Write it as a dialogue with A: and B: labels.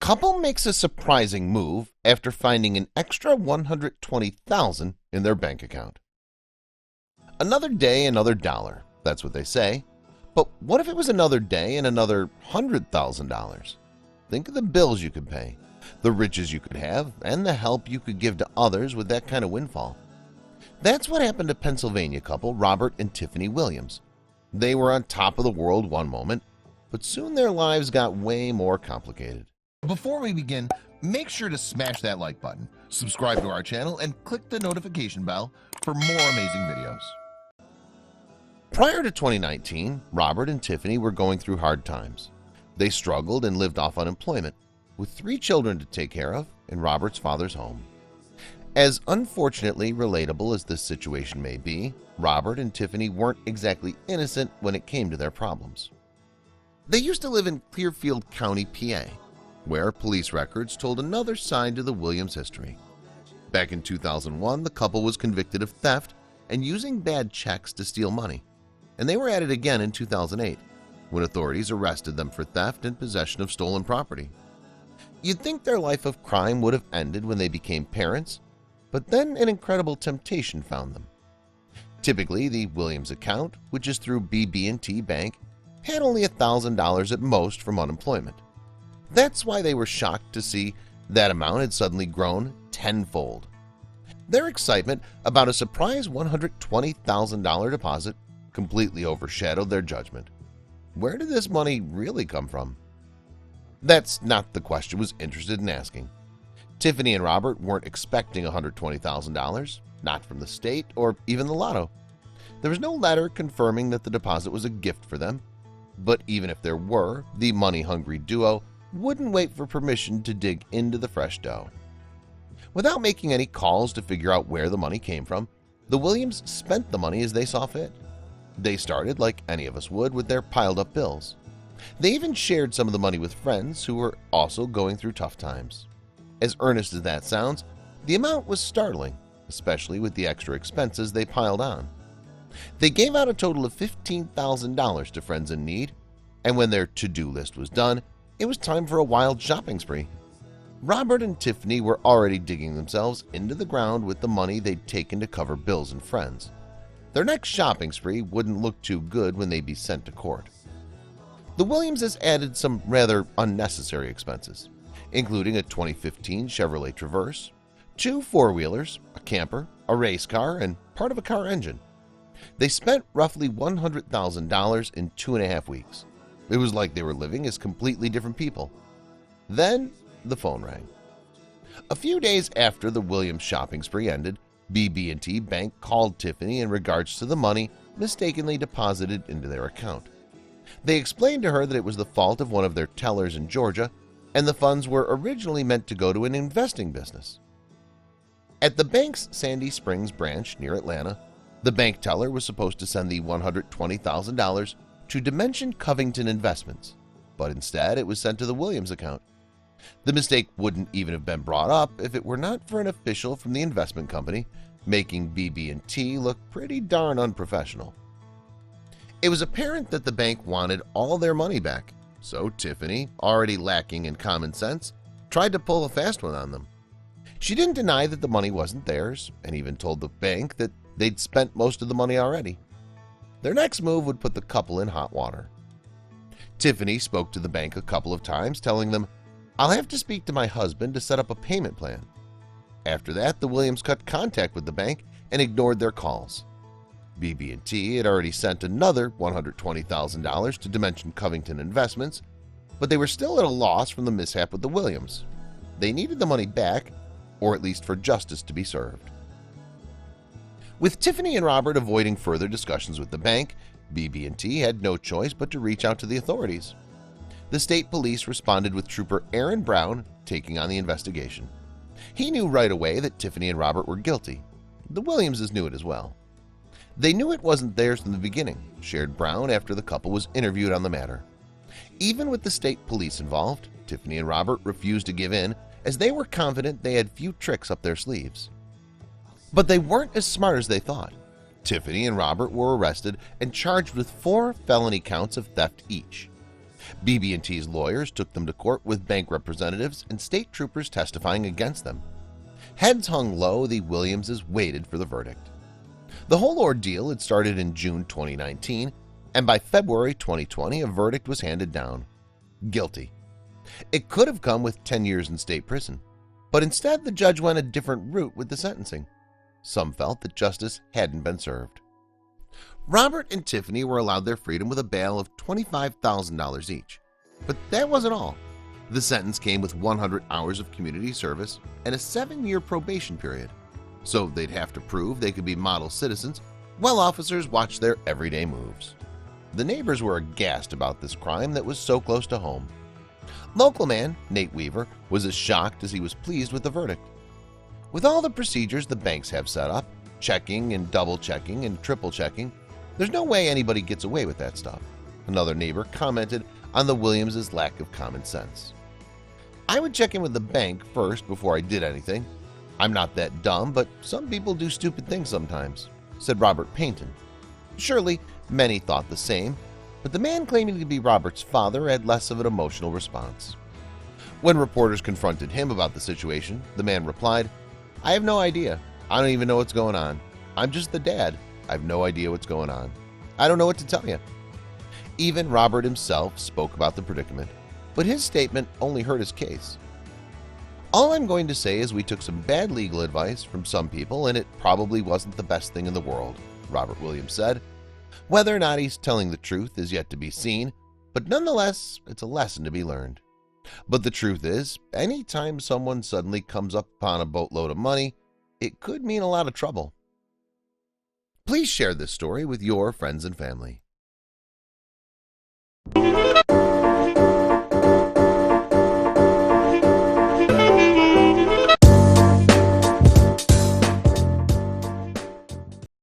A: Couple makes a surprising move after finding an extra $120,000 in their bank account. Another day, another dollar. That's what they say. But what if it was another day and another $100,000? Think of the bills you could pay, the riches you could have, and the help you could give to others with that kind of windfall. That's what happened to Pennsylvania couple Robert and Tiffany Williams. They were on top of the world one moment, but soon their lives got way more complicated. Before we begin, make sure to smash that like button, subscribe to our channel, and click the notification bell for more amazing videos. Prior to 2019, Robert and Tiffany were going through hard times. They struggled and lived off unemployment, with 3 children to take care of in Robert's father's home. As unfortunately relatable as this situation may be, Robert and Tiffany weren't exactly innocent when it came to their problems. They used to live in Clearfield County, PA, where police records told another side to the Williams history. Back in 2001, the couple was convicted of theft and using bad checks to steal money, and they were at it again in 2008, when authorities arrested them for theft and possession of stolen property. You'd think their life of crime would have ended when they became parents, but then an incredible temptation found them. Typically, the Williams account, which is through BB&T Bank, had only $1,000 at most from unemployment. That's why they were shocked to see that amount had suddenly grown tenfold. Their excitement about a surprise $120,000 deposit completely overshadowed their judgment. Where did this money really come from? That's not the question was interested in asking. Tiffany and Robert weren't expecting $120,000, not from the state or even the lotto. There was no letter confirming that the deposit was a gift for them, but even if there were, the money-hungry duo wouldn't wait for permission to dig into the fresh dough. Without making any calls to figure out where the money came from, the Williams spent the money as they saw fit. They started, like any of us would, with their piled-up bills. They even shared some of the money with friends who were also going through tough times. As earnest as that sounds, the amount was startling, especially with the extra expenses they piled on. They gave out a total of $15,000 to friends in need, and when their to-do list was done, it was time for a wild shopping spree. Robert and Tiffany were already digging themselves into the ground with the money they'd taken to cover bills and friends. Their next shopping spree wouldn't look too good when they'd be sent to court. The Williamses added some rather unnecessary expenses, including a 2015 Chevrolet Traverse, 2 four-wheelers, a camper, a race car, and part of a car engine. They spent roughly $100,000 in 2.5 weeks. It was like they were living as completely different people. Then the phone rang. A few days after the Williams shopping spree ended, BB&T Bank called Tiffany in regards to the money mistakenly deposited into their account. They explained to her that it was the fault of one of their tellers in Georgia, and the funds were originally meant to go to an investing business. At the bank's Sandy Springs branch near Atlanta, the bank teller was supposed to send the $120,000 to Dimension Covington Investments, but instead it was sent to the Williams account. The mistake wouldn't even have been brought up if it were not for an official from the investment company, making BB&T look pretty darn unprofessional. It was apparent that the bank wanted all their money back, so Tiffany, already lacking in common sense, tried to pull a fast one on them. She didn't deny that the money wasn't theirs and even told the bank that they'd spent most of the money already. Their next move would put the couple in hot water. Tiffany spoke to the bank a couple of times, telling them, "I'll have to speak to my husband to set up a payment plan." After that, the Williams cut contact with the bank and ignored their calls. BB&T had already sent another $120,000 to Dimension Covington Investments, but they were still at a loss from the mishap with the Williams. They needed the money back, or at least for justice to be served. With Tiffany and Robert avoiding further discussions with the bank, BB&T had no choice but to reach out to the authorities. The state police responded with Trooper Aaron Brown taking on the investigation. He knew right away that Tiffany and Robert were guilty. The Williamses knew it as well. They knew it wasn't theirs from the beginning, shared Brown after the couple was interviewed on the matter. Even with the state police involved, Tiffany and Robert refused to give in, as they were confident they had few tricks up their sleeves. But they weren't as smart as they thought. Tiffany and Robert were arrested and charged with 4 felony counts of theft each. BB&T's lawyers took them to court with bank representatives and state troopers testifying against them. Heads hung low, the Williamses waited for the verdict. The whole ordeal had started in June 2019, and by February 2020 a verdict was handed down. Guilty. It could have come with 10 years in state prison, but instead the judge went a different route with the sentencing. Some felt that justice hadn't been served. Robert and Tiffany were allowed their freedom with a bail of $25,000 each. But that wasn't all. The sentence came with 100 hours of community service and a 7-year probation period. So they'd have to prove they could be model citizens while officers watched their everyday moves. The neighbors were aghast about this crime that was so close to home. Local man Nate Weaver was as shocked as he was pleased with the verdict. With all the procedures the banks have set up, checking and double-checking and triple-checking, there's no way anybody gets away with that stuff. Another neighbor commented on the Williamses' lack of common sense. I would check in with the bank first before I did anything. I'm not that dumb, but some people do stupid things sometimes, said Robert Payton. Surely many thought the same, but the man claiming to be Robert's father had less of an emotional response. When reporters confronted him about the situation, the man replied, "I have no idea. I don't even know what's going on. I'm just the dad. I have no idea what's going on. I don't know what to tell you." Even Robert himself spoke about the predicament, but his statement only hurt his case. All I'm going to say is we took some bad legal advice from some people and it probably wasn't the best thing in the world, Robert Williams said. Whether or not he's telling the truth is yet to be seen, but nonetheless, it's a lesson to be learned. But the truth is, anytime someone suddenly comes up upon a boatload of money, it could mean a lot of trouble. Please share this story with your friends and family.